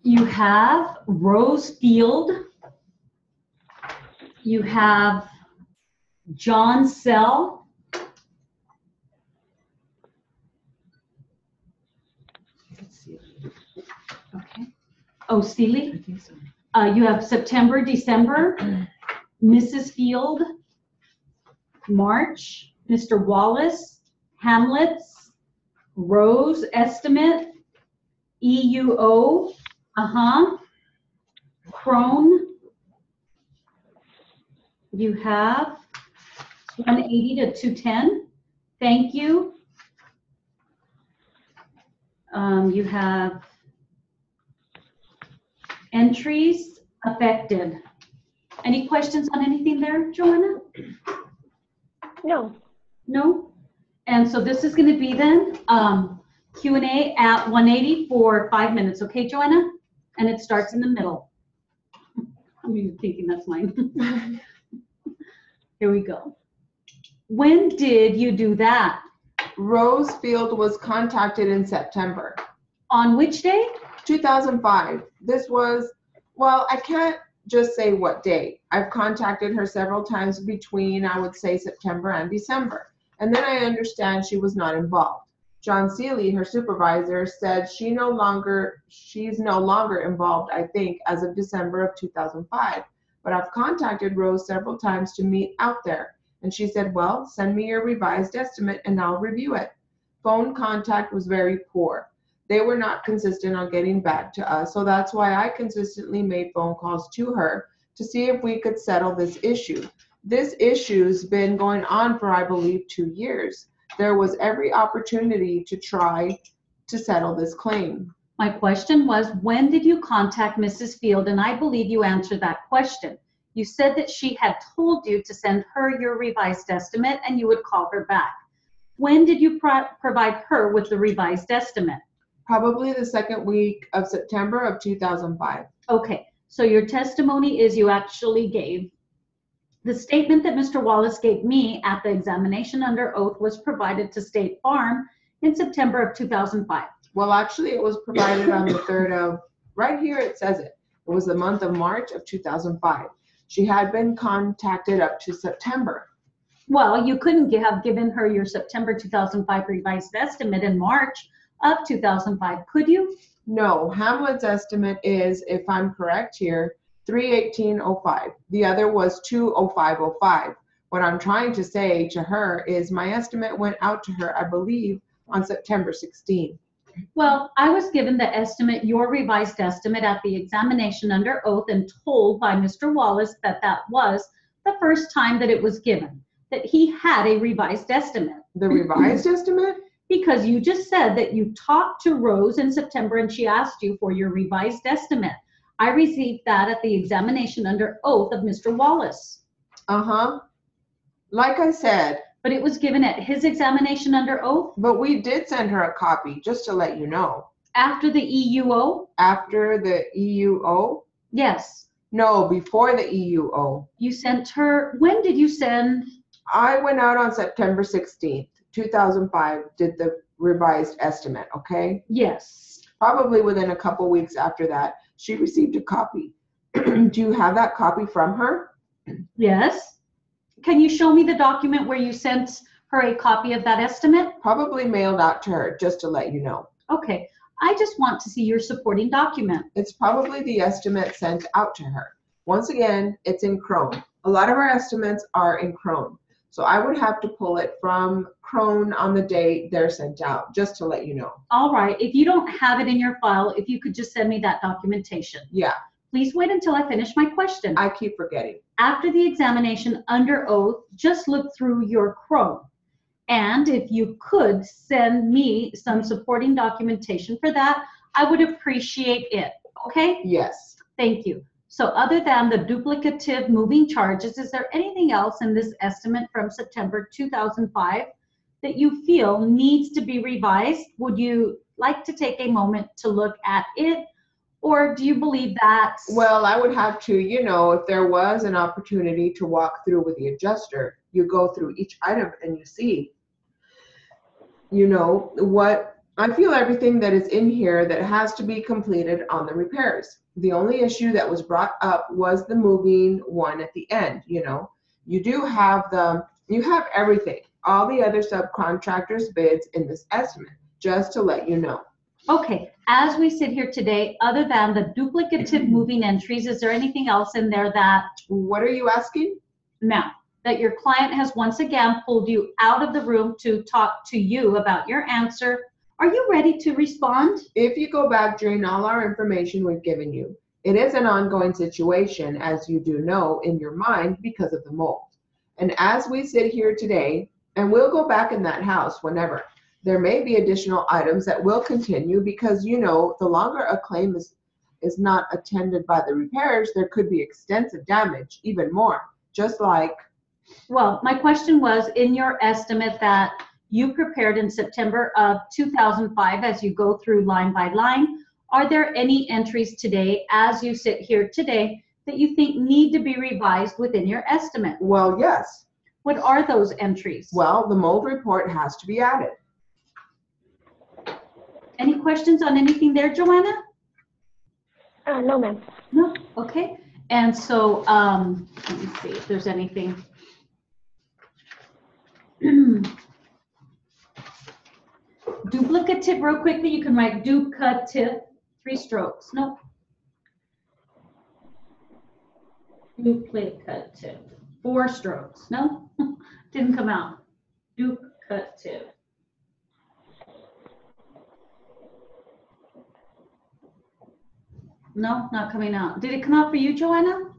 You have Rose Field. You have John Sell. Okay. Oh, Seeley? I think so. You have September, December, Mrs. Field, March, Mr. Wallace, Hamlets, Rose Estimate, EUO, Crone. You have 180 to 210. Thank you. You have entries affected. Any questions on anything there, Joanna? No. No? And so this is going to be then Q&A at 180 for 5 minutes. Okay, Joanna? And it starts in the middle. I'm even thinking that's mine. Here we go. When did you do that? Rose Field was contacted in September. On which day? 2005. This was, well, I can't just say what date. I've contacted her several times between, I would say, September and December. And then I understand she was not involved. John Seeley, her supervisor, said she's no longer involved, I think, as of December of 2005. But I've contacted Rose several times to meet out there. And she said, well, send me your revised estimate and I'll review it. Phone contact was very poor. They were not consistent on getting back to us. So that's why I consistently made phone calls to her to see if we could settle this issue. This issue's been going on for, I believe, 2 years. There was every opportunity to try to settle this claim. My question was, when did you contact Mrs. Field? And I believe you answered that question. You said that she had told you to send her your revised estimate and you would call her back. When did you provide her with the revised estimate? Probably the second week of September of 2005. Okay, so your testimony is you actually gave. The statement that Mr. Wallace gave me at the examination under oath was provided to State Farm in September of 2005. Well, actually, it was provided on the 3rd of, right here it says it. It was the month of March of 2005. She had been contacted up to September. Well, you couldn't have given her your September 2005 revised estimate in March of 2005, could you? No, Hamlet's estimate is, if I'm correct here, 3/18/05. The other was 2/05/05. What I'm trying to say to her is my estimate went out to her, I believe, on September 16th. Well, I was given the estimate, your revised estimate at the examination under oath and told by Mr. Wallace that that was the first time that it was given, that he had a revised estimate. The revised estimate? Because you just said that you talked to Rose in September and she asked you for your revised estimate. I received that at the examination under oath of Mr. Wallace. Like I said. But it was given at his examination under oath? But we did send her a copy, just to let you know. After the EUO? After the EUO? Yes. No, before the EUO. You sent her, when did you send? I went out on September 16th, 2005, did the revised estimate, okay? Yes. Probably within a couple weeks after that, she received a copy. Do you have that copy from her? Yes. Can you show me the document where you sent her a copy of that estimate? Probably mailed out to her, just to let you know. Okay. I just want to see your supporting document. It's probably the estimate sent out to her. Once again, it's in Crone. A lot of our estimates are in Crone. So I would have to pull it from Crone on the day they're sent out, just to let you know. All right. If you don't have it in your file, if you could just send me that documentation. Yeah. Please wait until I finish my question. I keep forgetting. After the examination under oath, just look through your Crone. And if you could send me some supporting documentation for that, I would appreciate it. Okay? Yes. Thank you. So other than the duplicative moving charges, is there anything else in this estimate from September 2005 that you feel needs to be revised? Would you like to take a moment to look at it? Or do you believe that? Well, I would have to, if there was an opportunity to walk through with the adjuster, you go through each item and you see, what I feel everything that is in here that has to be completed on the repairs. The only issue that was brought up was the moving one at the end, you know. You have everything, all the other subcontractors' bids in this estimate, just to let you know. Okay, as we sit here today, other than the duplicative moving entries, is there anything else in there that, What are you asking? now, that your client has once again pulled you out of the room to talk to you about your answer? Are you ready to respond? If you go back during all our information we've given you, it is an ongoing situation, as you do know in your mind, because of the mold. And as we sit here today, and we'll go back in that house whenever, there may be additional items that will continue because, you know, the longer a claim is not attended by the repairs, there could be extensive damage, even more, just like. Well, my question was, in your estimate that you prepared in September of 2005, as you go through line by line, are there any entries today, as you sit here today, that you think need to be revised within your estimate? Well, yes. What are those entries? Well, the mold report has to be added. Any questions on anything there, Joanna? No, ma'am. No? Okay. And so, let me see if there's anything. Duplicative, real quickly, you can write duplicative, 3 strokes. Nope. Duplicative, 4 strokes. No, didn't come out. Duplicative. No, not coming out. Did it come out for you, Joanna?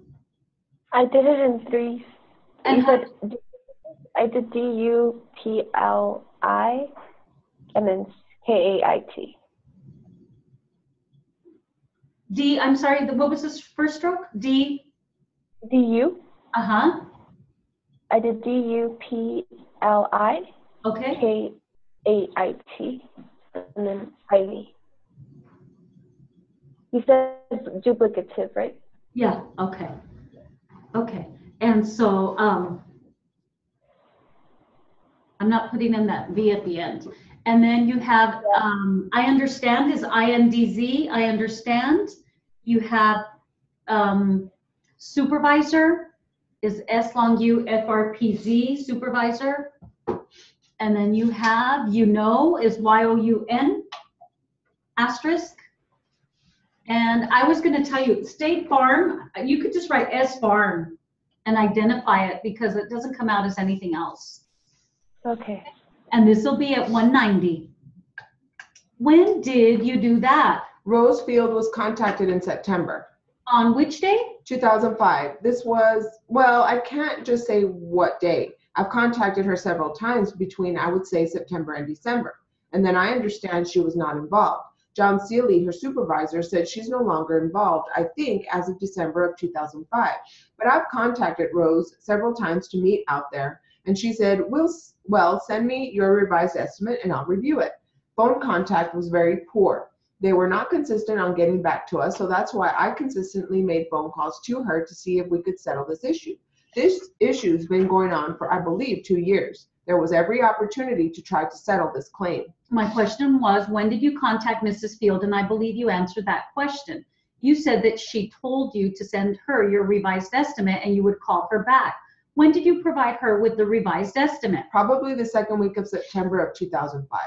I did it in 3. And You said I did D-U-P-L-I and then K-A-I-T. D, I'm sorry, what was this first stroke? D? D-U? Uh-huh. I did D-U-P-L-I, Okay. K-A-I-T, and then I-V. You said duplicative, right? Yeah, okay. Okay. And so, I'm not putting in that V at the end. And then you have, I understand is INDZ, I understand. You have supervisor is S long U FRPZ, supervisor. And then you have, you know, is YOUN, asterisk. And I was going to tell you, State Farm, you could just write S Farm and identify it because it doesn't come out as anything else. Okay. And this will be at 190. When did you do that? Rosefield was contacted in September. On which day? 2005. This was, well, I can't just say what day. I've contacted her several times between, I would say, September and December. And then I understand she was not involved. John Seeley, her supervisor, said she's no longer involved, I think, as of December of 2005. But I've contacted Rose several times to meet out there. And she said, well, send me your revised estimate and I'll review it. Phone contact was very poor. They were not consistent on getting back to us, so that's why I consistently made phone calls to her to see if we could settle this issue. This issue's been going on for, I believe, 2 years. There was every opportunity to try to settle this claim. My question was, when did you contact Mrs. Field? And I believe you answered that question. You said that she told you to send her your revised estimate and you would call her back. When did you provide her with the revised estimate? Probably the second week of September of 2005.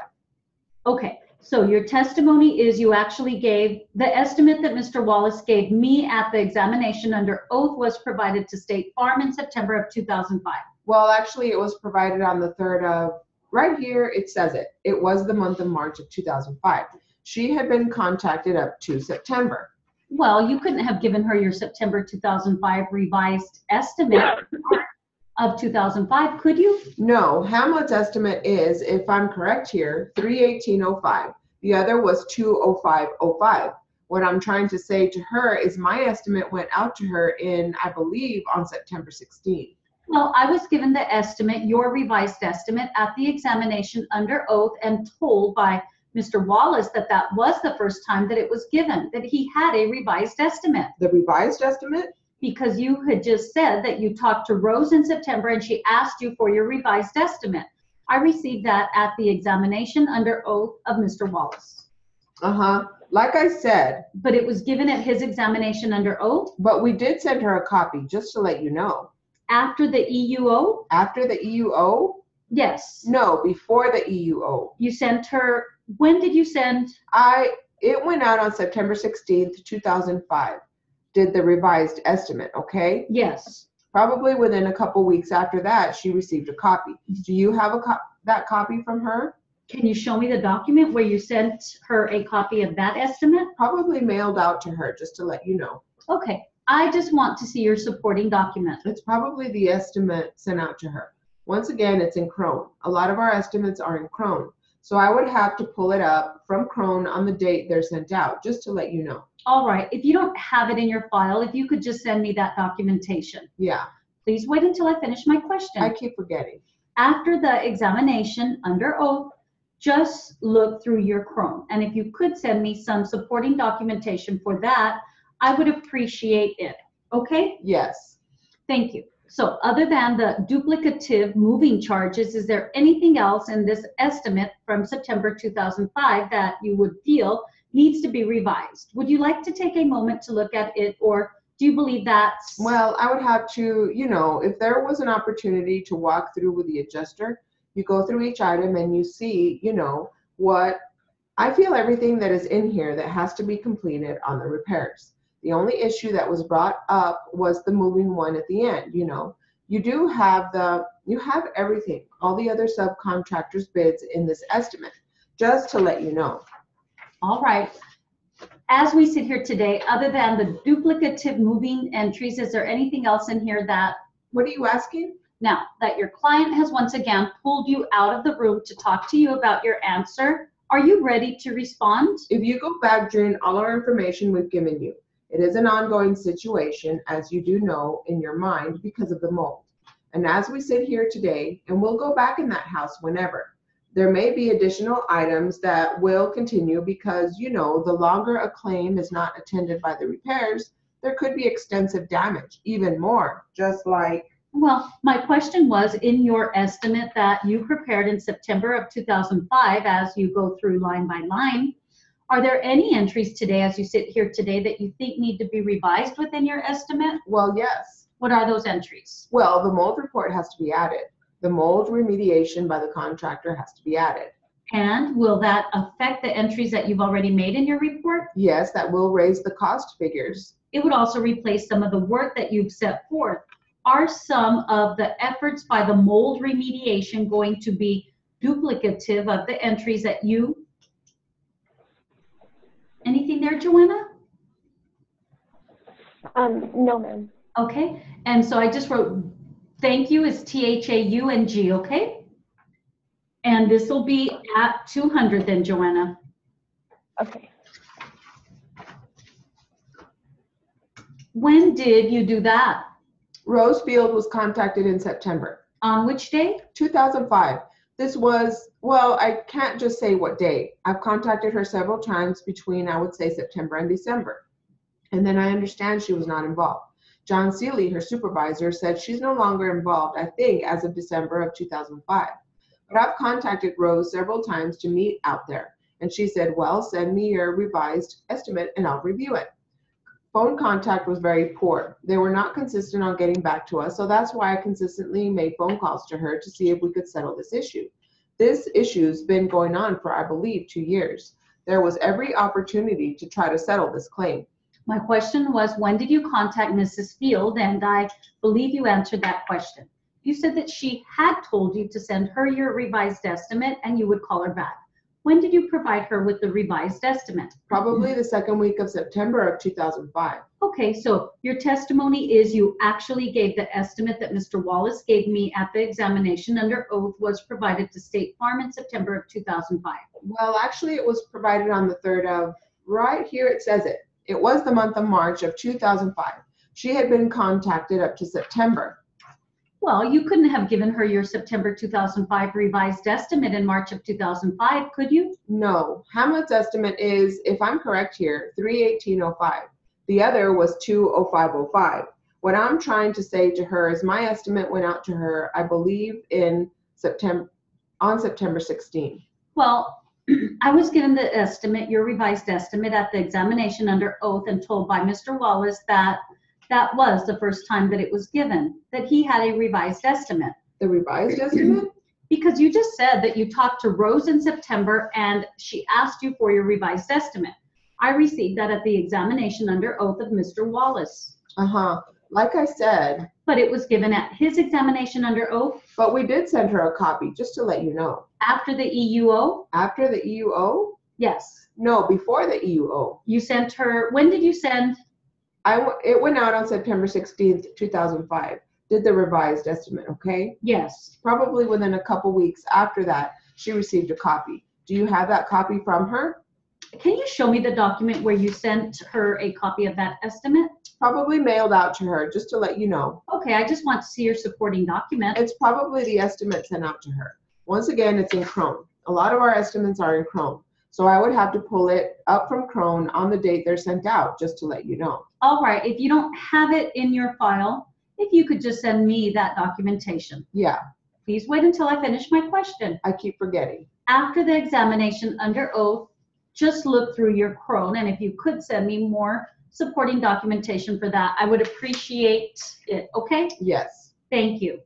Okay, so your testimony is you actually gave the estimate that Mr. Wallace gave me at the examination under oath was provided to State Farm in September of 2005. Well, actually, it was provided on the 3rd of, right here, it says it. It was the month of March of 2005. She had been contacted up to September. Well, you couldn't have given her your September 2005 revised estimate of 2005, could you? No, Hamlet's estimate is, if I'm correct here, 3/18/05. The other was 2/05/05. What I'm trying to say to her is my estimate went out to her in, I believe, on September 16th. Well, I was given the estimate, your revised estimate, at the examination under oath and told by Mr. Wallace that that was the first time that it was given, that he had a revised estimate. The revised estimate? Because you had just said that you talked to Rose in September and she asked you for your revised estimate. I received that at the examination under oath of Mr. Wallace. Like I said, But it was given at his examination under oath but we did send her a copy, just to let you know. after the EUO? After the EUO? Yes. No, before the EUO. You sent her, when did you send? It went out on September 16th, 2005. Did the revised estimate, okay? Yes. Probably within a couple weeks after that, she received a copy. Do you have that copy from her? Can you show me the document where you sent her a copy of that estimate? Probably mailed out to her, just to let you know. Okay. I just want to see your supporting document. It's probably the estimate sent out to her. Once again, it's in Crone. A lot of our estimates are in Crone. So I would have to pull it up from Crone on the date they're sent out, just to let you know. All right. If you don't have it in your file, if you could just send me that documentation. Yeah, Please wait until I finish my question. I keep forgetting. After the examination under oath, just look through your Chrome. And if you could send me some supporting documentation for that, I would appreciate it. Okay? Yes. Thank you. So other than the duplicative moving charges, is there anything else in this estimate from September 2005 that you would feel needs to be revised? Would you like to take a moment to look at it, or do you believe that's... Well, I would have to, if there was an opportunity to walk through with the adjuster, you go through each item and you see, what I feel everything that is in here that has to be completed on the repairs. The only issue that was brought up was the moving one at the end. You have everything, all the other subcontractors' bids in this estimate, just to let you know. All right. As we sit here today, other than the duplicative moving entries, is there anything else in here that... What are you asking? Now, that your client has once again pulled you out of the room to talk to you about your answer, are you ready to respond? If you go back during all our information we've given you, it is an ongoing situation, as you do know in your mind, because of the mold. And as we sit here today, and we'll go back in that house whenever, there may be additional items that will continue because, the longer a claim is not attended by the repairs, there could be extensive damage, even more, just like... Well, my question was, in your estimate that you prepared in September of 2005, as you go through line by line, are there any entries today, as you sit here today, that you think need to be revised within your estimate? Well, yes. What are those entries? Well, the mold report has to be added. The mold remediation by the contractor has to be added. And will that affect the entries that you've already made in your report? Yes, that will raise the cost figures. It would also replace some of the work that you've set forth. Are some of the efforts by the mold remediation going to be duplicative of the entries that you... Anything there, Joanna? No, ma'am. Okay, and so I just wrote thank you is THAUNG, okay? And this will be at 200 then, Joanna. Okay. When did you do that? Rosefield was contacted in September. On which day? 2005. This was, well, I can't just say what day. I've contacted her several times between, I would say, September and December. And then I understand she was not involved. John Seeley, her supervisor, said she's no longer involved, I think, as of December of 2005. But I've contacted Rose several times to meet out there. And she said, well, send me your revised estimate and I'll review it. Phone contact was very poor. They were not consistent on getting back to us, so that's why I consistently made phone calls to her to see if we could settle this issue. This issue's been going on for, I believe, 2 years. There was every opportunity to try to settle this claim. My question was, when did you contact Mrs. Field? And I believe you answered that question. You said that she had told you to send her your revised estimate and you would call her back. When did you provide her with the revised estimate? Probably the second week of September of 2005. Okay, so your testimony is you actually gave the estimate that Mr. Wallace gave me at the examination under oath was provided to State Farm in September of 2005. Well, actually, it was provided on the 3rd of, right here it says it. It was the month of March of 2005. She had been contacted up to September. Well, you couldn't have given her your September 2005 revised estimate in March of 2005, could you? No. Hamlet's estimate is, if I'm correct here, 3/18/05. The other was 2/05/05. What I'm trying to say to her is my estimate went out to her, I believe, in September. on September 16th. Well, I was given the estimate, your revised estimate at the examination under oath and told by Mr. Wallace that that was the first time that it was given, that he had a revised estimate. The revised estimate? Because you just said that you talked to Rose in September and she asked you for your revised estimate. I received that at the examination under oath of Mr. Wallace. Like I said. But it was given at his examination under oath? But we did send her a copy, just to let you know. After the EUO? After the EUO? Yes. No, before the EUO. You sent her, when did you send? It went out on September 16th, 2005. Did the revised estimate, okay? Yes. Probably within a couple weeks after that, she received a copy. Do you have that copy from her? Can you show me the document where you sent her a copy of that estimate? Probably mailed out to her, just to let you know. Okay, I just want to see your supporting document. It's probably the estimate sent out to her. Once again, it's in Chrome. A lot of our estimates are in Chrome. So I would have to pull it up from Chrome on the date they're sent out, just to let you know. All right, if you don't have it in your file, if you could just send me that documentation. Yeah. Please wait until I finish my question. I keep forgetting. After the examination under oath, just look through your Chrome, and if you could send me more supporting documentation for that, I would appreciate it, okay? Yes. Thank you.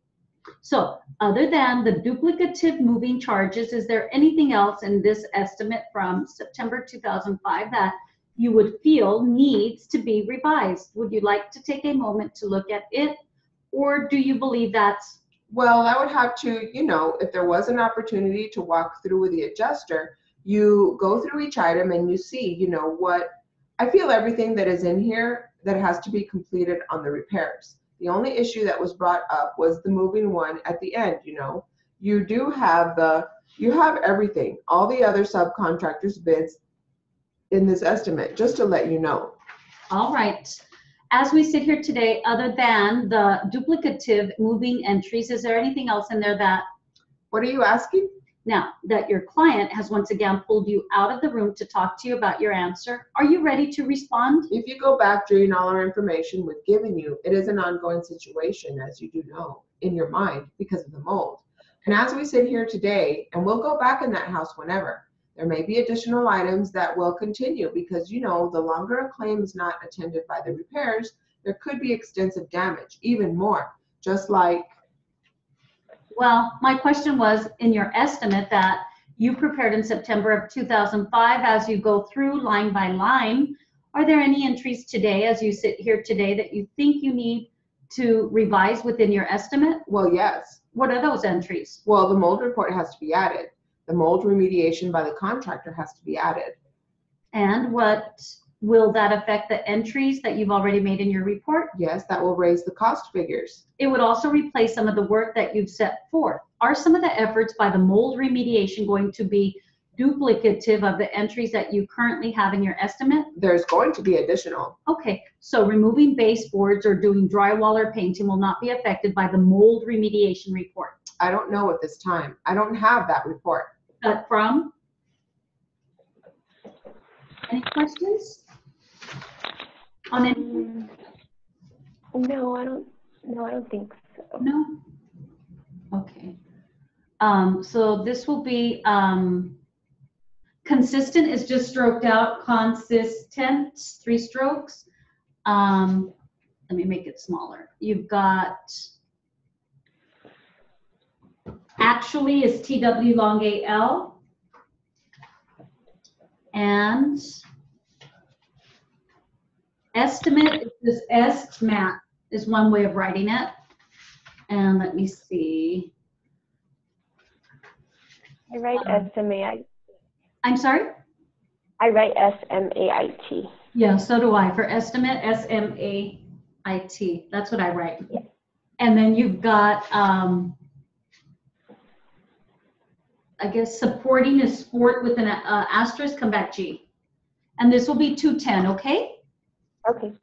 So other than the duplicative moving charges, is there anything else in this estimate from September 2005 that you would feel needs to be revised? Would you like to take a moment to look at it, or do you believe that's? Well, I would have to, if there was an opportunity to walk through with the adjuster, you go through each item and you see, what, I feel everything that is in here that has to be completed on the repairs. The only issue that was brought up was the moving one at the end, You do have you have everything, all the other subcontractors' bids in this estimate, just to let you know. All right. As we sit here today, other than the duplicative moving entries, is there anything else in there that? What are you asking? Now, that your client has once again pulled you out of the room to talk to you about your answer, are you ready to respond? If you go back during all our information we've given you, it is an ongoing situation, as you do know, in your mind because of the mold. And as we sit here today, and we'll go back in that house whenever, there may be additional items that will continue because, the longer a claim is not attended by the repairs, there could be extensive damage, even more, just like. Well, my question was in your estimate that you prepared in September of 2005, as you go through line by line, are there any entries today as you sit here today that you think you need to revise within your estimate? Well, yes. What are those entries? Well, the mold report has to be added. The mold remediation by the contractor has to be added. And what will that affect the entries that you've already made in your report? Yes, that will raise the cost figures. It would also replace some of the work that you've set forth. Are some of the efforts by the mold remediation going to be duplicative of the entries that you currently have in your estimate? There's going to be additional. Okay, so removing baseboards or doing drywall or painting will not be affected by the mold remediation report. I don't know at this time. I don't have that report. But from? Any questions? On any? No, I don't think so. No? Okay. So this will be, consistent is just stroked out, consistent, 3 strokes. Let me make it smaller. You've got, actually is TW long AL. And estimate is this estimate is one way of writing it. And let me see. I write SMAIT. I'm sorry? I write SMAIT. Yeah, so do I. For estimate, SMAIT. That's what I write. Yeah. And then you've got, I guess, supporting a sport with an asterisk, come back G. And this will be 210, okay? Okay.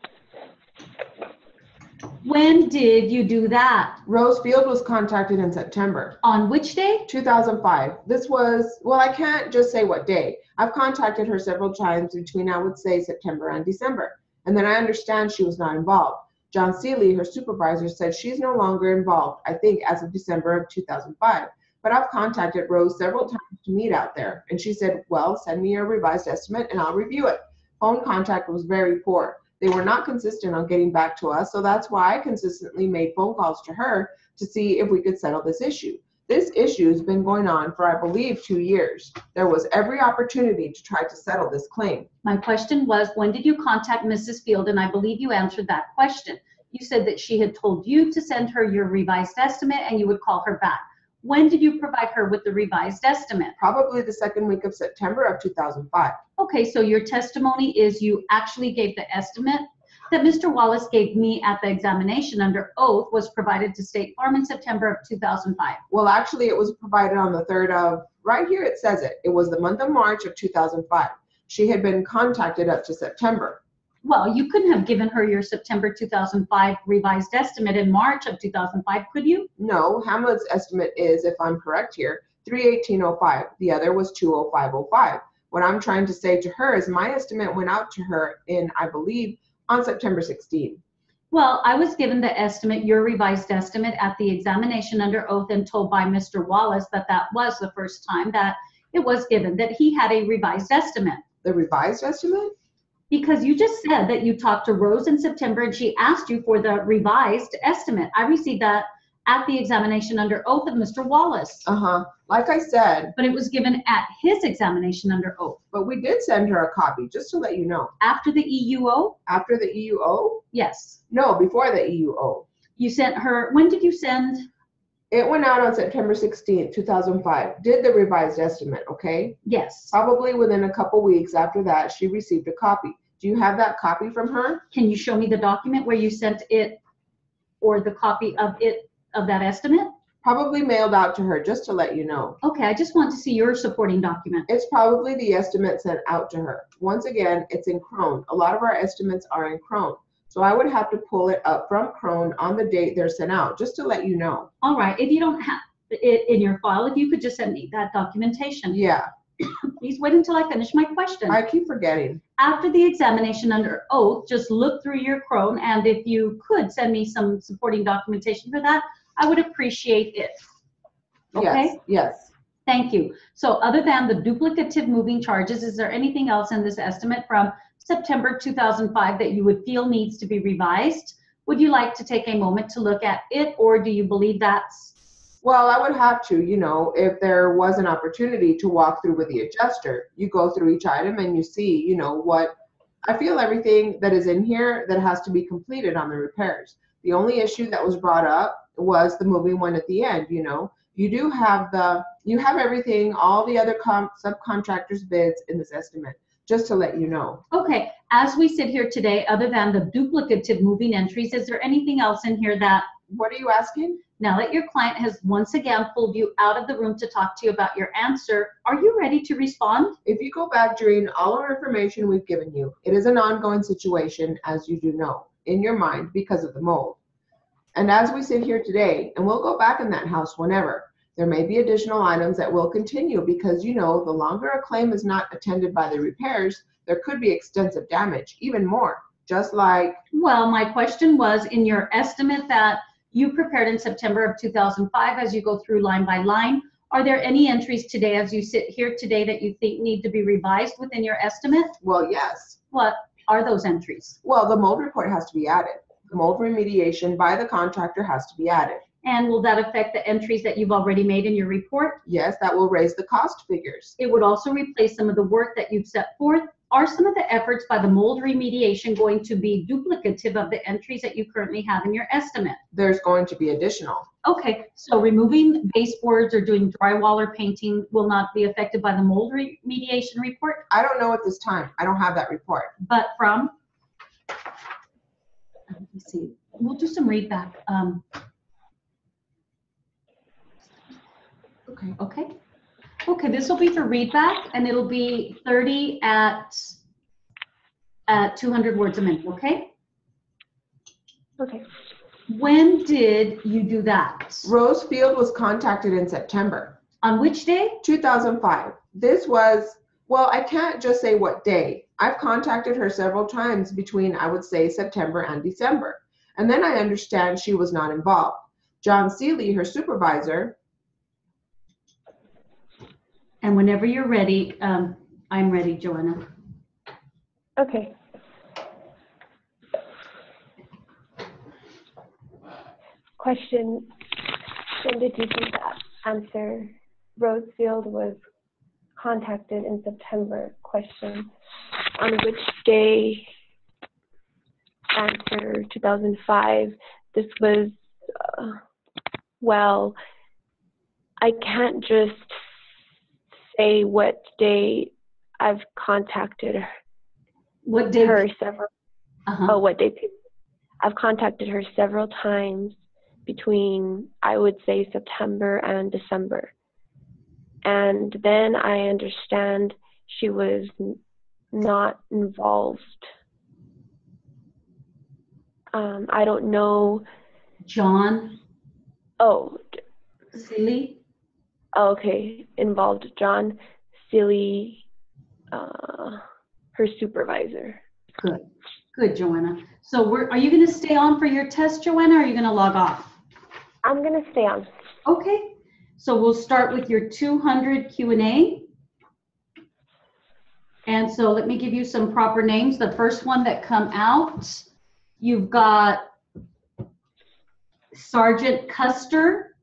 When did you do that? Rose Field was contacted in September. On which day? 2005. This was, well, I can't just say what day. I've contacted her several times between, I would say, September and December. And then I understand she was not involved. John Seeley, her supervisor, said she's no longer involved, I think, as of December of 2005. but I've contacted Rose several times to meet out there. And she said, well, send me your revised estimate and I'll review it. Phone contact was very poor. They were not consistent on getting back to us, so that's why I consistently made phone calls to her to see if we could settle this issue. This issue has been going on for, I believe, 2 years. There was every opportunity to try to settle this claim. My question was, when did you contact Mrs. Field? And I believe you answered that question. You said that she had told you to send her your revised estimate and you would call her back. When did you provide her with the revised estimate? Probably the second week of September of 2005. Okay, so your testimony is you actually gave the estimate that Mr. Wallace gave me at the examination under oath was provided to State Farm in September of 2005. Well, actually, it was provided on the 3rd of, right here it says it. It was the month of March of 2005. She had been contacted up to September. Well, you couldn't have given her your September 2005 revised estimate in March of 2005, could you? No, Hamlet's estimate is, if I'm correct here, 31805. The other was 20505. What I'm trying to say to her is my estimate went out to her in, I believe, on September 16. Well, I was given the estimate, your revised estimate at the examination under oath and told by Mr. Wallace that that was the first time that it was given, that he had a revised estimate. The revised estimate? Because you just said that you talked to Rose in September and she asked you for the revised estimate. I received that at the examination under oath of Mr. Wallace. Like I said. But it was given at his examination under oath. But we did send her a copy, just to let you know. After the EUO? After the EUO? Yes. No, before the EUO. You sent her, when did you send? It went out on September 16th, 2005. Did the revised estimate, okay? Yes. Probably within a couple weeks after that, she received a copy. Do you have that copy from her? Can you show me the document where you sent it or the copy of it, of that estimate? Probably mailed out to her, just to let you know. Okay, I just want to see your supporting document. It's probably the estimate sent out to her. Once again, it's in Crone. A lot of our estimates are in Crone. So I would have to pull it up from Crone on the date they're sent out, just to let you know. All right, if you don't have it in your file, if you could just send me that documentation. Yeah. Please wait until I finish my question. I keep forgetting. After the examination under oath, just look through your Crone, and if you could send me some supporting documentation for that, I would appreciate it. Okay? Yes, yes. Thank you. So other than the duplicative moving charges, is there anything else in this estimate from September 2005 that you would feel needs to be revised? Would you like to take a moment to look at it, or do you believe that's? Well, I would have to, you know, if there was an opportunity to walk through with the adjuster, you go through each item and you see, you know, what, I feel everything that is in here that has to be completed on the repairs. The only issue that was brought up was the moving one at the end, you know. You do have you have everything, all the other subcontractors' bids in this estimate, just to let you know. Okay, as we sit here today, other than the duplicative moving entries, is there anything else in here that? What are you asking? Now that your client has once again pulled you out of the room to talk to you about your answer, are you ready to respond? If you go back during all our information we've given you, it is an ongoing situation, as you do know, in your mind because of the mold. And as we sit here today, and we'll go back in that house whenever, there may be additional items that will continue because, you know, the longer a claim is not attended by the repairs, there could be extensive damage, even more, just like. Well, my question was, in your estimate that you prepared in September of 2005, as you go through line by line, are there any entries today as you sit here today that you think need to be revised within your estimate? Well, yes. What are those entries? Well, the mold report has to be added. The mold remediation by the contractor has to be added. And will that affect the entries that you've already made in your report? Yes, that will raise the cost figures. It would also replace some of the work that you've set forth. Are some of the efforts by the mold remediation going to be duplicative of the entries that you currently have in your estimate? There's going to be additional. Okay, so removing baseboards or doing drywall or painting will not be affected by the mold remediation report? I don't know at this time. I don't have that report. But from, let me see, we'll do some read back. Okay, this will be for read back, and it'll be 30 at 200 words a minute, okay? Okay. When did you do that? Rose Field was contacted in September. On which day? 2005. This was, well, I can't just say what day. I've contacted her several times between, I would say, September and December. And then I understand she was not involved. John Seeley, her supervisor, And whenever you're ready, I'm ready, Joanna. Okay. Question, when did you think that? Answer, Rosefield was contacted in September. Question, on which day? Answer, 2005. This was, well, I can't just say what day I've contacted her. What day? Her several. Uh-huh. Oh, what day? I've contacted her several times between, I would say, September and December. And then I understand she was not involved. I don't know. John Oh, Silly. okay. Involved John Silly, her supervisor. Good. Good, Joanna. So are you going to stay on for your test, Joanna, or are you going to log off? I'm going to stay on. Okay. So we'll start with your 200 Q&A. And so let me give you some proper names. The first one that come out, you've got Sergeant Custer.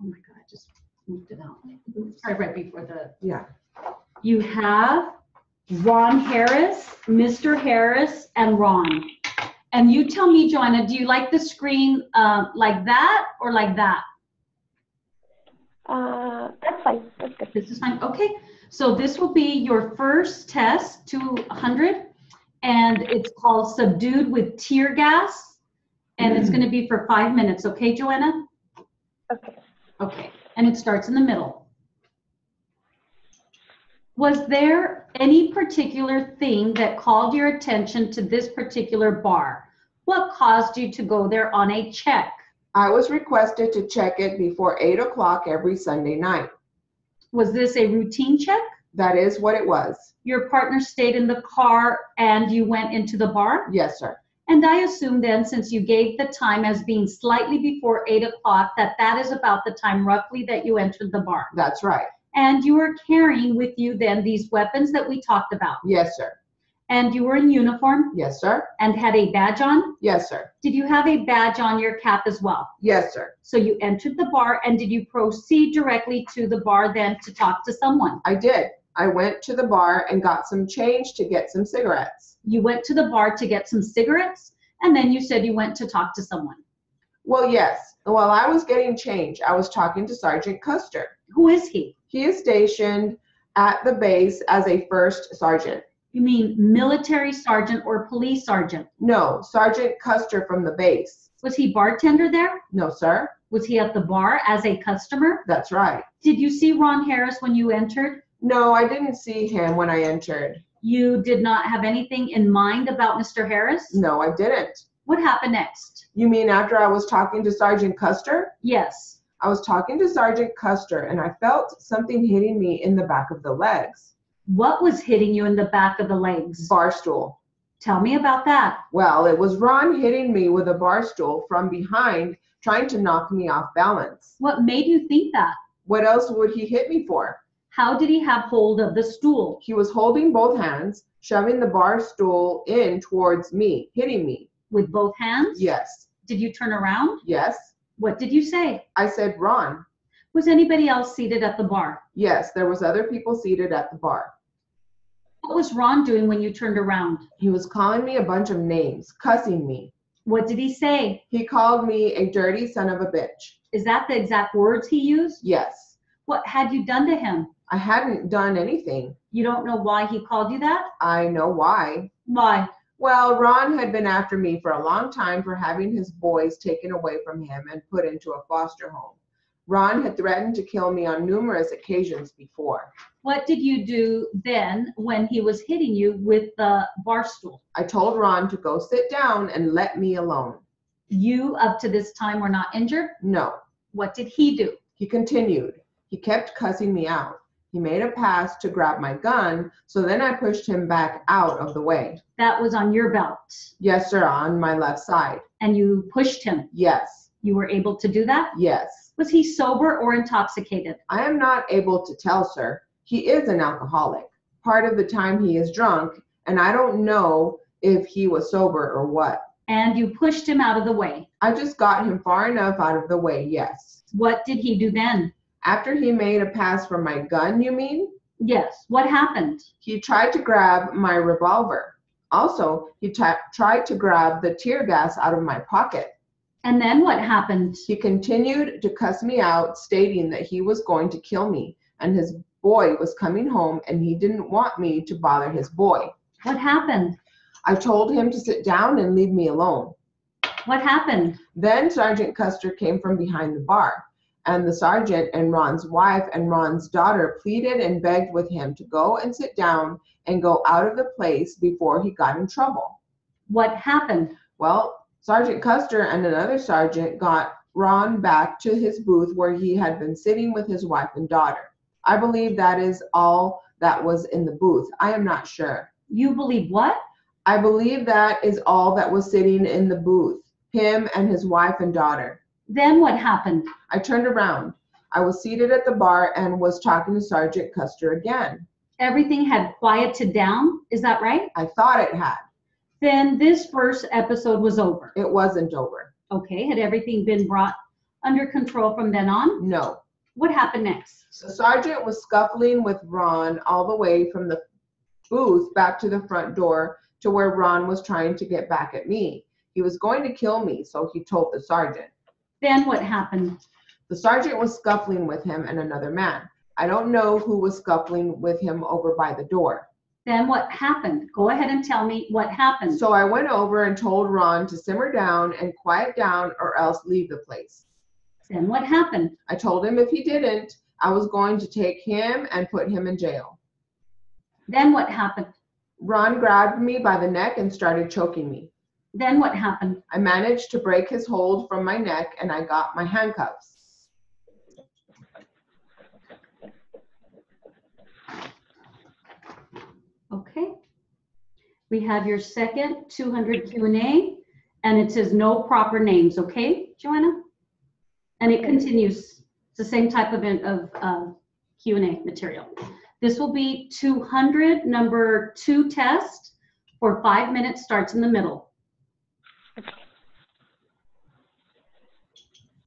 Oh my God, I just moved it out. Sorry, right before the. Yeah. You have Ron Harris, Mr. Harris, and Ron. And you tell me, Joanna, do you like the screen like that or like that? That's fine. That's good. This is fine. Okay. So this will be your first test, 200, and it's called Subdued with Tear Gas, and it's going to be for 5 minutes. Okay, Joanna? Okay. Okay. And it starts in the middle. Was there any particular thing that called your attention to this particular bar? What caused you to go there on a check? I was requested to check it before 8 o'clock every Sunday night. Was this a routine check? That is what it was. Your partner stayed in the car and you went into the bar? Yes, sir. And I assume then, since you gave the time as being slightly before 8 o'clock, that is about the time roughly that you entered the bar. That's right. And you were carrying with you then these weapons that we talked about. Yes, sir. And you were in uniform Yes, sir. and had a badge on? Yes, sir. Did you have a badge on your cap as well? Yes, sir. So you entered the bar, and did you proceed directly to the bar then to talk to someone? I did. I went to the bar and got some change to get some cigarettes. You went to the bar to get some cigarettes, and then you said you went to talk to someone. Well, yes. While I was getting change, I was talking to Sergeant Custer. Who is he? He is stationed at the base as a first sergeant. You mean military sergeant or police sergeant? No, Sergeant Custer from the base. Was he bartender there? No, sir. Was he at the bar as a customer? That's right. Did you see Ron Harris when you entered? No, I didn't see him when I entered. You did not have anything in mind about Mr. Harris? No, I didn't. What happened next? You mean after I was talking to Sergeant Custer? Yes. I was talking to Sergeant Custer and I felt something hitting me in the back of the legs. What was hitting you in the back of the legs? Bar stool. Tell me about that. Well, it was Ron hitting me with a bar stool from behind, trying to knock me off balance. What made you think that? What else would he hit me for? How did he have hold of the stool? He was holding both hands, shoving the bar stool in towards me, hitting me. With both hands? Yes. Did you turn around? Yes. What did you say? I said, Ron. Was anybody else seated at the bar? Yes, there was other people seated at the bar. What was Ron doing when you turned around? He was calling me a bunch of names, cussing me. What did he say? He called me a dirty son of a bitch. Is that the exact words he used? Yes. What had you done to him? I hadn't done anything. You don't know why he called you that? I know why. Why? Well, Ron had been after me for a long time for having his boys taken away from him and put into a foster home. Ron had threatened to kill me on numerous occasions before. What did you do then when he was hitting you with the bar stool? I told Ron to go sit down and let me alone. You, up to this time, were not injured? No. What did he do? He continued. He kept cussing me out. He made a pass to grab my gun, so then I pushed him back out of the way. That was on your belt. Yes, sir, on my left side. And you pushed him. Yes. You were able to do that? Yes. Was he sober or intoxicated? I am not able to tell, sir. He is an alcoholic. Part of the time he is drunk, and I don't know if he was sober or what. And you pushed him out of the way. I just got him far enough out of the way, yes. What did he do then? After he made a pass for my gun, you mean? Yes. What happened? He tried to grab my revolver. Also, he tried to grab the tear gas out of my pocket. And then what happened? He continued to cuss me out, stating that he was going to kill me and his boy was coming home and he didn't want me to bother his boy. What happened? I told him to sit down and leave me alone. What happened? Then Sergeant Custer came from behind the bar, and the sergeant and Ron's wife and Ron's daughter pleaded and begged with him to go and sit down and go out of the place before he got in trouble. What happened? Well, Sergeant Custer and another sergeant got Ron back to his booth where he had been sitting with his wife and daughter. I believe that is all that was in the booth. I am not sure. You believe what? I believe that is all that was sitting in the booth, him and his wife and daughter. Then what happened? I turned around. I was seated at the bar and was talking to Sergeant Custer again. Everything had quieted down, is that right? I thought it had. Then this first episode was over. It wasn't over. Okay, had everything been brought under control from then on? No. What happened next? The sergeant was scuffling with Ron all the way from the booth back to the front door to where Ron was trying to get back at me. He was going to kill me, so he told the sergeant. Then what happened? The sergeant was scuffling with him and another man. I don't know who was scuffling with him over by the door. Then what happened? Go ahead and tell me what happened. So I went over and told Ron to simmer down and quiet down or else leave the place. Then what happened? I told him if he didn't, I was going to take him and put him in jail. Then what happened? Ron grabbed me by the neck and started choking me. Then what happened? I managed to break his hold from my neck and I got my handcuffs. Okay. We have your second 200 Q&A, and it says no proper names, okay, Joanna? And it continues. It's the same type of Q&A material. This will be 200, number 2 test for 5 minutes, starts in the middle.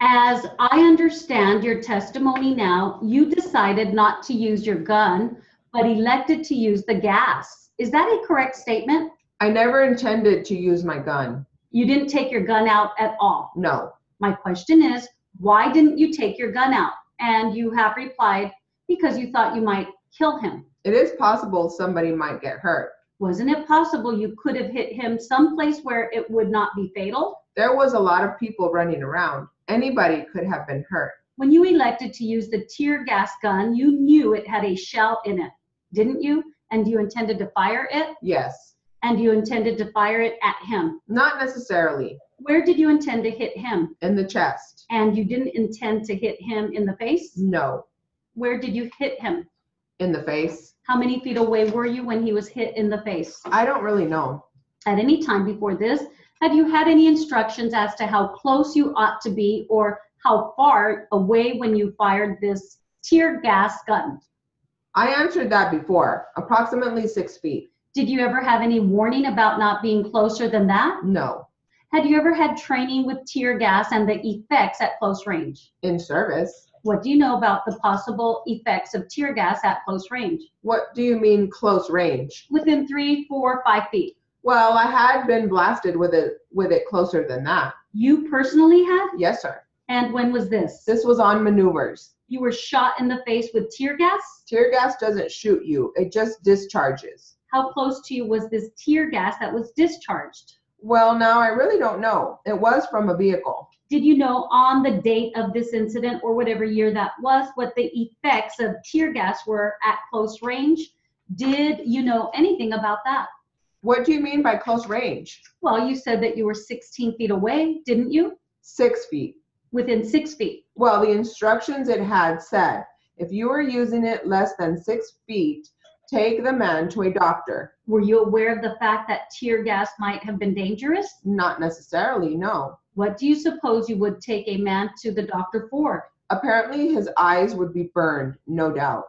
As I understand your testimony now, you decided not to use your gun, but elected to use the gas. Is that a correct statement? I never intended to use my gun. You didn't take your gun out at all. No. My question is, why didn't you take your gun out? And you have replied, because you thought you might kill him. It is possible somebody might get hurt. Wasn't it possible you could have hit him someplace where it would not be fatal? There was a lot of people running around. Anybody could have been hurt. When you elected to use the tear gas gun, you knew it had a shell in it, didn't you? And you intended to fire it? Yes. And you intended to fire it at him? Not necessarily. Where did you intend to hit him? In the chest. And you didn't intend to hit him in the face? No. Where did you hit him? In the face. How many feet away were you when he was hit in the face? I don't really know. At any time before this, have you had any instructions as to how close you ought to be or how far away when you fired this tear gas gun? I answered that before, approximately 6 feet. Did you ever have any warning about not being closer than that? No. Had you ever had training with tear gas and the effects at close range? In service. What do you know about the possible effects of tear gas at close range? What do you mean close range? Within 3, 4, 5 feet. Well, I had been blasted with it closer than that. You personally had? Yes, sir. And when was this? This was on maneuvers. You were shot in the face with tear gas? Tear gas doesn't shoot you. It just discharges. How close to you was this tear gas that was discharged? Well, now I really don't know. It was from a vehicle. Did you know on the date of this incident or whatever year that was what the effects of tear gas were at close range? Did you know anything about that? What do you mean by close range? Well, you said that you were 16 feet away, didn't you? 6 feet. Within 6 feet. Well, the instructions it had said, if you were using it less than 6 feet, take the man to a doctor. Were you aware of the fact that tear gas might have been dangerous? Not necessarily, no. What do you suppose you would take a man to the doctor for? Apparently his eyes would be burned, no doubt.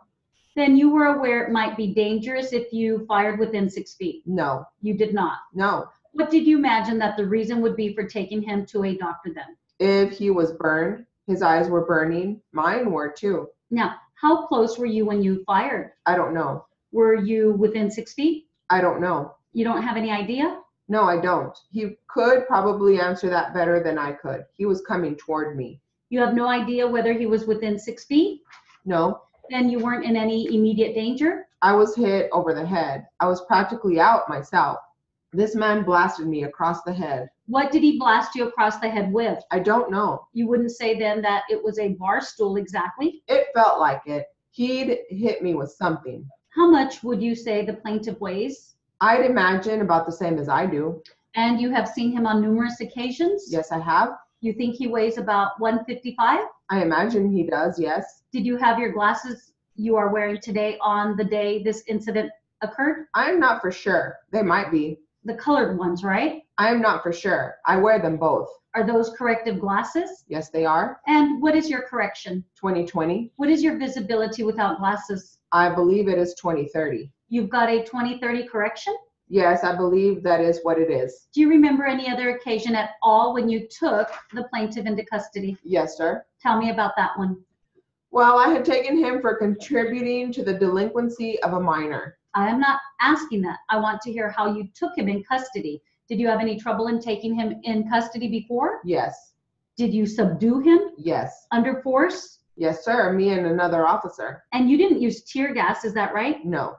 Then you were aware it might be dangerous if you fired within 6 feet. No, You did not. no. What did you imagine that the reason would be for taking him to a doctor then? If he was burned, his eyes were burning. Mine were too. Now, how close were you when you fired? I don't know. Were you within 6 feet? I don't know. You don't have any idea? No, I don't. He could probably answer that better than I could. He was coming toward me. You have no idea whether he was within 6 feet? No, Then you weren't in any immediate danger? I was hit over the head. I was practically out myself. This man blasted me across the head. What did he blast you across the head with? I don't know. You wouldn't say then that it was a bar stool exactly? It felt like it. He'd hit me with something. How much would you say the plaintiff weighs? I'd imagine about the same as I do. And you have seen him on numerous occasions? Yes, I have. You think he weighs about 155? I imagine he does, yes. Did you have your glasses you are wearing today on the day this incident occurred? I'm not for sure. They might be. The colored ones, right? I'm not for sure. I wear them both. Are those corrective glasses? Yes, they are. And what is your correction? 20/20. What is your visibility without glasses? I believe it is 20/30. You've got a 20/30 correction? Yes, I believe that is what it is. Do you remember any other occasion at all when you took the plaintiff into custody? Yes, sir. Tell me about that one. Well, I had taken him for contributing to the delinquency of a minor. I am not asking that. I want to hear how you took him in custody. Did you have any trouble in taking him in custody before? Yes. Did you subdue him Yes. under force? Yes, sir. Me and another officer. And you didn't use tear gas, is that right? No.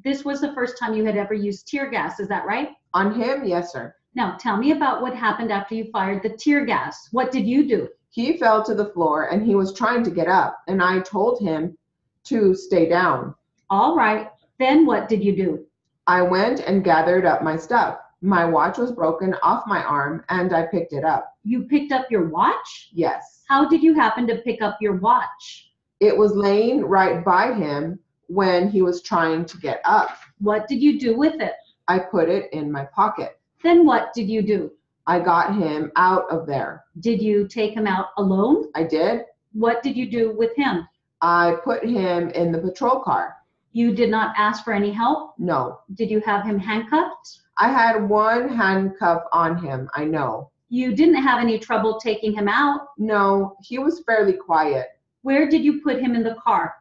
This was the first time you had ever used tear gas, is that right? On him? Yes, sir. Now, tell me about what happened after you fired the tear gas. What did you do? He fell to the floor and he was trying to get up, and I told him to stay down. All right. Then what did you do? I went and gathered up my stuff. My watch was broken off my arm and I picked it up. You picked up your watch? Yes. How did you happen to pick up your watch? It was laying right by him when he was trying to get up. What did you do with it? I put it in my pocket. Then what did you do? I got him out of there. Did you take him out alone? I did. What did you do with him? I put him in the patrol car. You did not ask for any help? No. Did you have him handcuffed? I had one handcuff on him, I know. You didn't have any trouble taking him out? No, he was fairly quiet. Where did you put him in the car?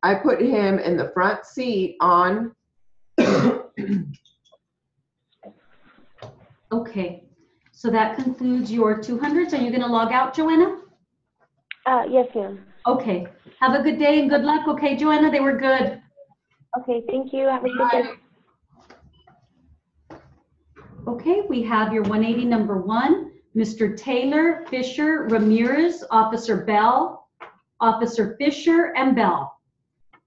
I put him in the front seat on. Okay, so that concludes your 200s. Are you going to log out, Joanna? Yes, ma'am. Okay, have a good day and good luck. Okay, Joanna, they were good. Okay, thank you. Have a good day. Okay, we have your 180 number 1, Mr. Taylor, Fisher, Ramirez, Officer Bell, Officer Fisher, and Bell.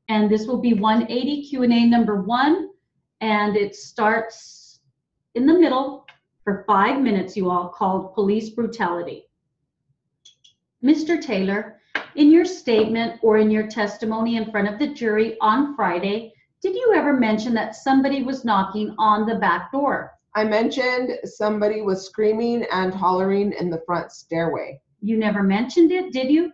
And this will be 180 Q&A number 1, and it starts in the middle for 5 minutes, you all, called Police Brutality. Mr. Taylor, in your statement or in your testimony in front of the jury on Friday, did you ever mention that somebody was knocking on the back door? I mentioned somebody was screaming and hollering in the front stairway. You never mentioned it, did you?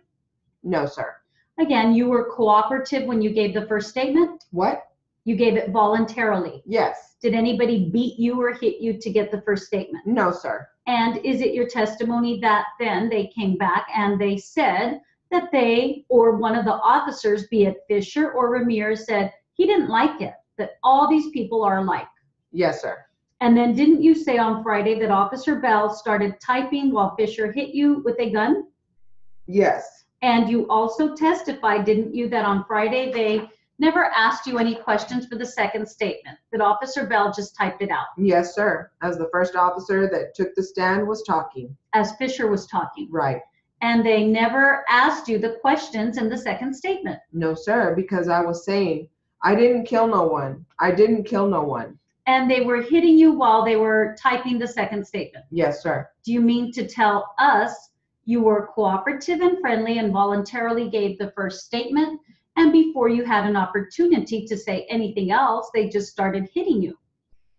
No, sir. Again, you were cooperative when you gave the first statement? What? You gave it voluntarily. Yes. Did anybody beat you or hit you to get the first statement? No, sir. And is it your testimony that then they came back and they said that they or one of the officers, be it Fisher or Ramirez, said he didn't like it, that all these people are alike? Yes, sir. And then didn't you say on Friday that Officer Bell started typing while Fisher hit you with a gun? Yes. And you also testified, didn't you, that on Friday they never asked you any questions for the second statement, that Officer Bell just typed it out Yes, sir. As the first officer that took the stand was talking. as Fisher was talking? Right. And they never asked you the questions in the second statement. No, sir, because I was saying, I didn't kill no one. I didn't kill no one. And they were hitting you while they were typing the second statement. Yes, sir. Do you mean to tell us you were cooperative and friendly and voluntarily gave the first statement, and before you had an opportunity to say anything else, they just started hitting you?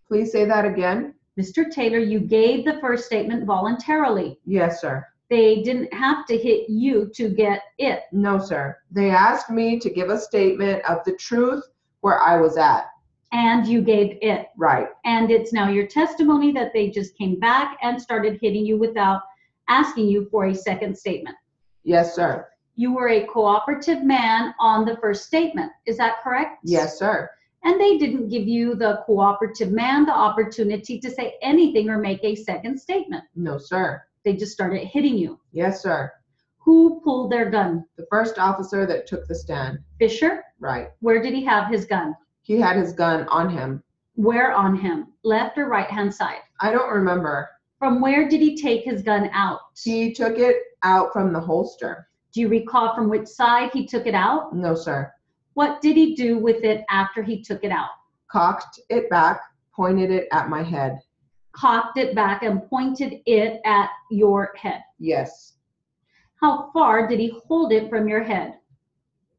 Please say that again. Mr. Taylor, you gave the first statement voluntarily. Yes, sir. They didn't have to hit you to get it. No, sir. They asked me to give a statement of the truth where I was at. And you gave it. Right. And it's now your testimony that they just came back and started hitting you without asking you for a second statement. Yes, sir. You were a cooperative man on the first statement. Is that correct? Yes, sir. And they didn't give you, the cooperative man, the opportunity to say anything or make a second statement. No, sir. They just started hitting you. Yes, sir. Who pulled their gun? The first officer that took the stand. Fisher? Right. Where did he have his gun? He had his gun on him. Where on him? Left or right hand side? I don't remember. From where did he take his gun out? He took it out from the holster. Do you recall from which side he took it out? No, sir. What did he do with it after he took it out? Cocked it back, pointed it at my head. Cocked it back and pointed it at your head. Yes. How far did he hold it from your head?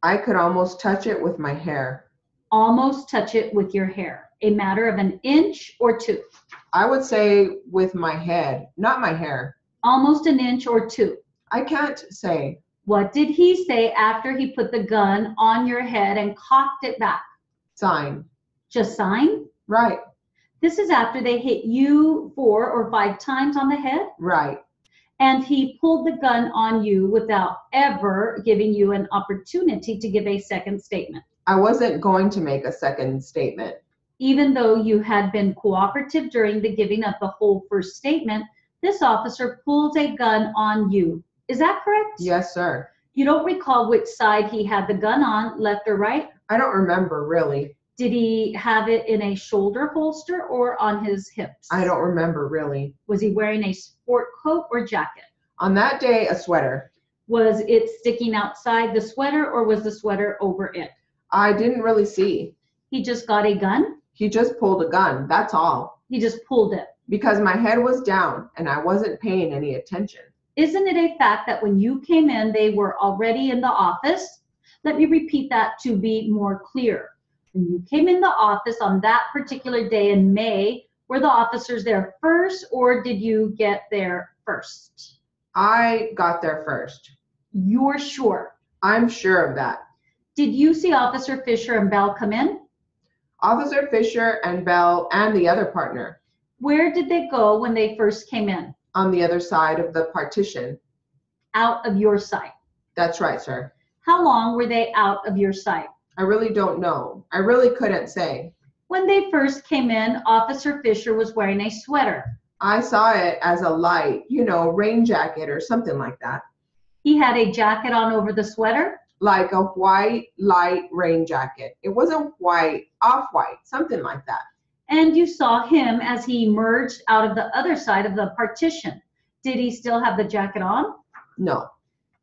I could almost touch it with my hair. Almost touch it with your hair. A matter of an inch or two. I would say with my head, not my hair. Almost an inch or two. I can't say. What did he say after he put the gun on your head and cocked it back? Sign. Just sign? Right. This is after they hit you 4 or 5 times on the head, Right. and he pulled the gun on you without ever giving you an opportunity to give a second statement. I wasn't going to make a second statement. Even though you had been cooperative during the giving of the whole first statement, this officer pulls a gun on you. Is that correct? Yes, sir. You don't recall which side he had the gun on, left or right? I don't remember really. Did he have it in a shoulder holster or on his hips? I don't remember really. Was he wearing a sport coat or jacket? On that day, a sweater. Was it sticking outside the sweater or was the sweater over it? I didn't really see. He just got a gun? He just pulled a gun, that's all. He just pulled it. Because my head was down and I wasn't paying any attention. Isn't it a fact that when you came in, they were already in the office? Let me repeat that to be more clear. When you came in the office on that particular day in May, were the officers there first or did you get there first? I got there first. You're sure? I'm sure of that. Did you see Officer Fisher and Bell come in? Officer Fisher and Bell and the other partner. Where did they go when they first came in? On the other side of the partition. Out of your sight. That's right, sir. How long were they out of your sight? I really don't know. I really couldn't say. When they first came in, Officer Fisher was wearing a sweater. I saw it as a light, rain jacket or something like that. He had a jacket on over the sweater? Like a white, light rain jacket. It wasn't white, off-white, something like that. And you saw him as he emerged out of the other side of the partition. Did he still have the jacket on? No.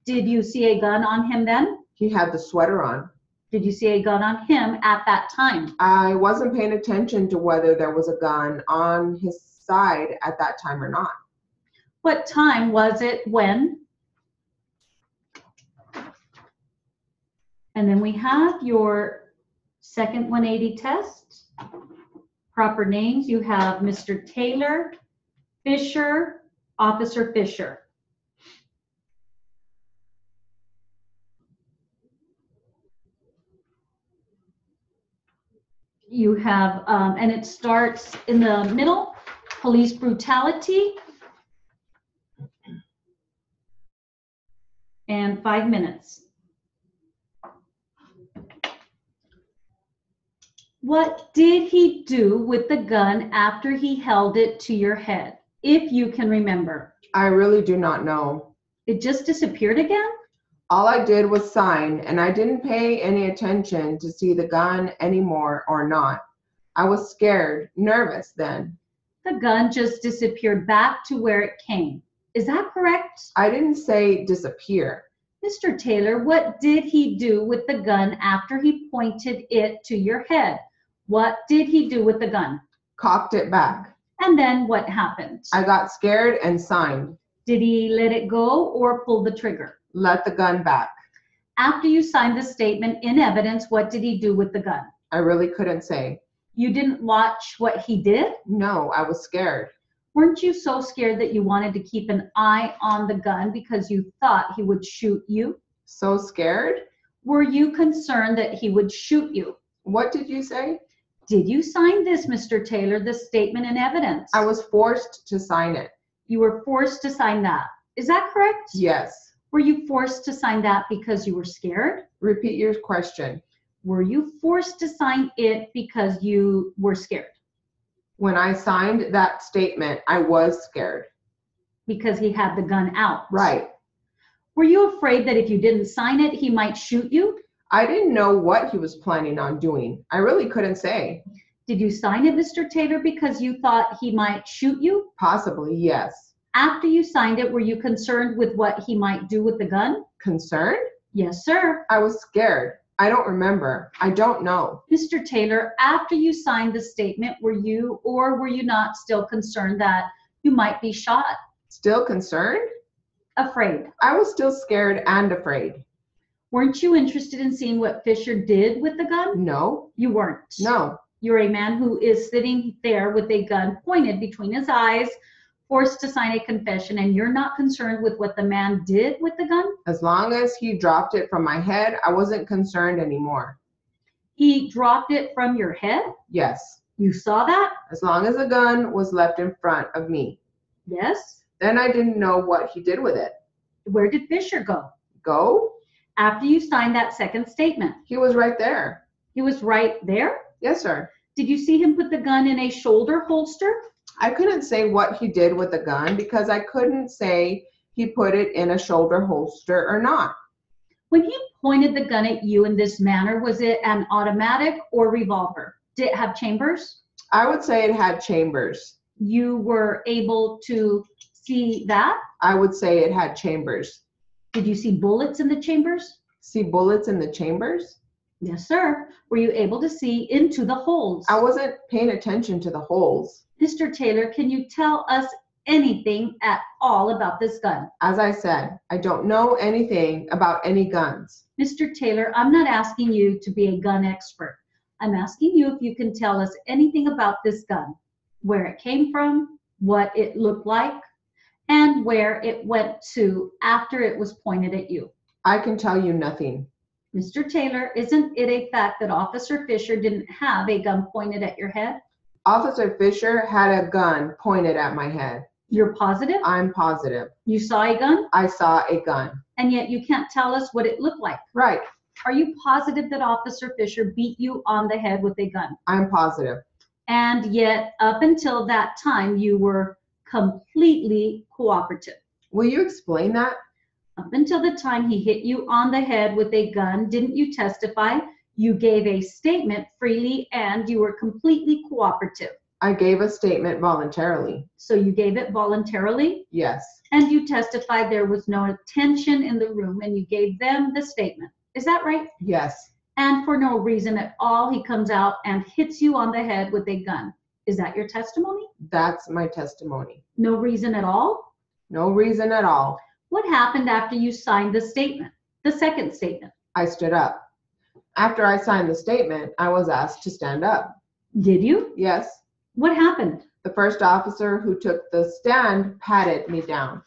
Did you see a gun on him then? He had the sweater on. Did you see a gun on him at that time? I wasn't paying attention to whether there was a gun on his side at that time or not. What time was it when? And then we have your second 180 test. Proper names, you have Mr. Taylor, Fisher, Officer Fisher. You have, and it starts in the middle, police brutality. And 5 minutes. What did he do with the gun after he held it to your head, if you can remember? I really do not know. It just disappeared again? All I did was sign, and I didn't pay any attention to see the gun anymore or not. I was scared, nervous then. The gun just disappeared back to where it came. Is that correct? I didn't say disappear. Mr. Taylor, what did he do with the gun after he pointed it to your head? What did he do with the gun? Cocked it back. And then what happened? I got scared and signed. Did he let it go or pull the trigger? Let the gun back. After you signed the statement in evidence, what did he do with the gun? I really couldn't say. You didn't watch what he did? No, I was scared. Weren't you so scared that you wanted to keep an eye on the gun because you thought he would shoot you? So scared? Were you concerned that he would shoot you? What did you say? Did you sign this, Mr. Taylor, the statement and evidence? I was forced to sign it. You were forced to sign that. Is that correct? Yes. Were you forced to sign that because you were scared? Repeat your question. Were you forced to sign it because you were scared? When I signed that statement, I was scared. Because he had the gun out. Right. Were you afraid that if you didn't sign it, he might shoot you? I didn't know what he was planning on doing. I really couldn't say. Did you sign it, Mr. Taylor, because you thought he might shoot you? Possibly, yes. After you signed it, were you concerned with what he might do with the gun? Concerned? Yes, sir. I was scared. I don't remember. I don't know. Mr. Taylor, after you signed the statement, were you or were you not still concerned that you might be shot? Still concerned? Afraid. I was still scared and afraid. Weren't you interested in seeing what Fisher did with the gun? No. You weren't. No. You're a man who is sitting there with a gun pointed between his eyes, forced to sign a confession, and you're not concerned with what the man did with the gun? As long as he dropped it from my head, I wasn't concerned anymore. He dropped it from your head? Yes. You saw that? As long as the gun was left in front of me. Yes. Then I didn't know what he did with it. Where did Fisher go? Go? After you signed that second statement, He was right there. he was right there? Yes, sir. Did you see him put the gun in a shoulder holster? I couldn't say what he did with the gun because I couldn't say he put it in a shoulder holster or not. When he pointed the gun at you in this manner, was it an automatic or revolver? Did it have chambers? I would say it had chambers. You were able to see that? I would say it had chambers. Did you see bullets in the chambers? See bullets in the chambers? Yes, sir. Were you able to see into the holes? I wasn't paying attention to the holes. Mr. Taylor, can you tell us anything at all about this gun? As I said, I don't know anything about any guns. Mr. Taylor, I'm not asking you to be a gun expert. I'm asking you if you can tell us anything about this gun, where it came from, what it looked like, and where it went to after it was pointed at you. I can tell you nothing. Mr. Taylor, isn't it a fact that Officer Fisher didn't have a gun pointed at your head? Officer Fisher had a gun pointed at my head. You're positive? I'm positive. You saw a gun, I saw a gun. and yet you can't tell us what it looked like. Right. Are you positive that Officer Fisher beat you on the head with a gun? I'm positive. And yet, up until that time, you were completely cooperative. Will you explain that? Up until the time he hit you on the head with a gun, didn't you testify? You gave a statement freely and you were completely cooperative. I gave a statement voluntarily. So you gave it voluntarily Yes. and you testified there was no tension in the room and you gave them the statement. Is that right? Yes. And for no reason at all, he comes out and hits you on the head with a gun. Is that your testimony? That's my testimony. No reason at all? No reason at all. What happened after you signed the statement, the second statement? I stood up. After I signed the statement, I was asked to stand up. Did you? Yes. What happened? The first officer who took the stand patted me down.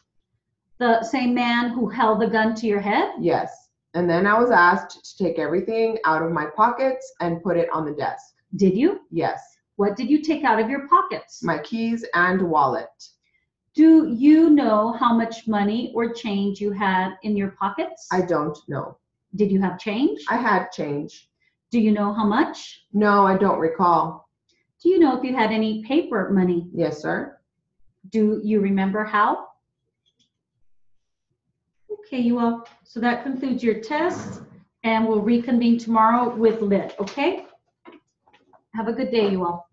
The same man who held the gun to your head? Yes. And then I was asked to take everything out of my pockets and put it on the desk. Did you? Yes. What did you take out of your pockets? My keys and wallet. Do you know how much money or change you had in your pockets? I don't know. Did you have change? I had change. Do you know how much? No, I don't recall. Do you know if you had any paper money? Yes, sir. Do you remember how? Okay, you all. So that concludes your test, and we'll reconvene tomorrow with lit, okay? Have a good day, you all.